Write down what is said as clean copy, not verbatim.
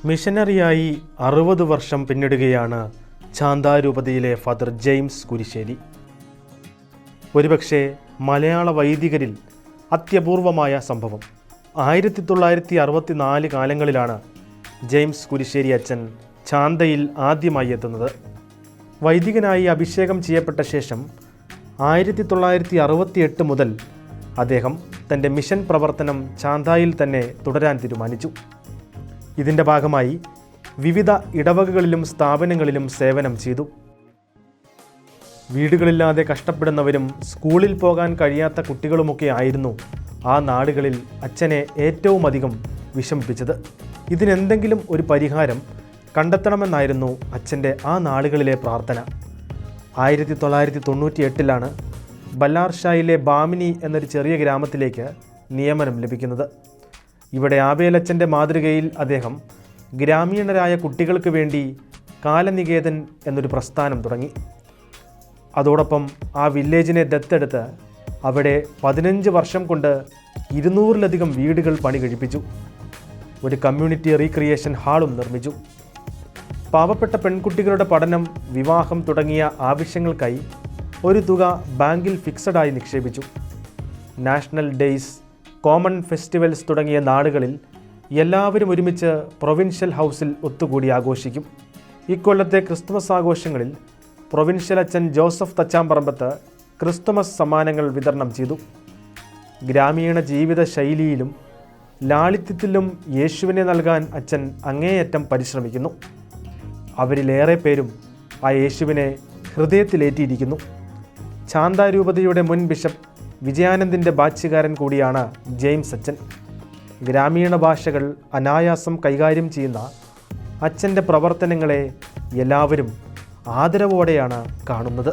മിഷനറിയായി 60 വർഷം പിന്നിടുകയാണ് ചാന്താരൂപതയിലെ father James Kurisseri. ഒരുപക്ഷെ മലയാള വൈദികരിൽ അത്യപൂർവമായ സംഭവം. 1964 കാലങ്ങളിലാണ് ജെയിംസ് കുരിശ്ശേരി അച്ഛൻ ചാന്തയിൽ ആദ്യമായി എത്തുന്നത്. വൈദികനായി അഭിഷേകം ചെയ്യപ്പെട്ട ശേഷം 1968 മുതൽ അദ്ദേഹം തൻ്റെ മിഷൻ പ്രവർത്തനം ചാന്തായിൽ തന്നെ തുടരാൻ തീരുമാനിച്ചു. ഇതിൻ്റെ ഭാഗമായി വിവിധ ഇടവകകളിലും സ്ഥാപനങ്ങളിലും സേവനം ചെയ്തു. വീടുകളില്ലാതെ കഷ്ടപ്പെടുന്നവരും സ്കൂളിൽ പോകാൻ കഴിയാത്ത കുട്ടികളുമൊക്കെ ആയിരുന്നു ആ നാടുകളിൽ അച്ഛനെ ഏറ്റവും അധികം വിഷമിപ്പിച്ചത്. ഇതിനെന്തെങ്കിലും ഒരു പരിഹാരം കണ്ടെത്തണമെന്നായിരുന്നു അച്ഛൻ്റെ ആ നാളുകളിലെ പ്രാർത്ഥന. 1998 ബല്ലാർഷായിലെ ബാമിനി എന്നൊരു ചെറിയ ഗ്രാമത്തിലേക്ക് നിയമനം ലഭിക്കുന്നത്. ഇവിടെ ആബേലച്ചൻ്റെ മാതൃകയിൽ അദ്ദേഹം ഗ്രാമീണരായ കുട്ടികൾക്ക് വേണ്ടി കാലനികേതൻ എന്നൊരു പ്രസ്ഥാനം തുടങ്ങി. അതോടൊപ്പം ആ വില്ലേജിനെ ദത്തെടുത്ത് അവിടെ 15 വർഷം കൊണ്ട് 200-ലധികം വീടുകൾ പണി കഴിപ്പിച്ചു. ഒരു കമ്മ്യൂണിറ്റി റീക്രിയേഷൻ ഹാളും നിർമ്മിച്ചു. പാവപ്പെട്ട പെൺകുട്ടികളുടെ പഠനം, വിവാഹം തുടങ്ങിയ ആവശ്യങ്ങൾക്കായി ഒരു തുക ബാങ്കിൽ ഫിക്സഡായി നിക്ഷേപിച്ചു. നാഷണൽ ഡേയ്സ്, കോമൺ ഫെസ്റ്റിവൽസ് തുടങ്ങിയ നാടുകളിൽ എല്ലാവരും ഒരുമിച്ച് പ്രൊവിൻഷ്യൽ ഹൗസിൽ ഒത്തുകൂടി ആഘോഷിക്കും. ഇക്കൊല്ലത്തെ ക്രിസ്തുമസ് ആഘോഷങ്ങളിൽ പ്രൊവിൻഷ്യൽ അച്ഛൻ ജോസഫ് തച്ചാമ്പറമ്പത്ത് ക്രിസ്തുമസ് സമ്മാനങ്ങൾ വിതരണം ചെയ്തു. ഗ്രാമീണ ജീവിത ശൈലിയിലും ലാളിത്യത്തിലും യേശുവിനെ നൽകാൻ അച്ഛൻ അങ്ങേയറ്റം പരിശ്രമിക്കുന്നു. അവരിലേറെ പേരും ആ യേശുവിനെ ഹൃദയത്തിലേറ്റിയിരിക്കുന്നു. ചാന്താരൂപതയുടെ മുൻ ബിഷപ്പ് വിജയാനന്ദിൻ്റെ ബാച്യകാരൻ കൂടിയാണ് ജെയിംസ് അച്ഛൻ. ഗ്രാമീണ ഭാഷകൾ അനായാസം കൈകാര്യം ചെയ്യുന്ന അച്ഛൻ്റെ പ്രവർത്തനങ്ങളെ എല്ലാവരും ആദരവോടെയാണ് കാണുന്നത്.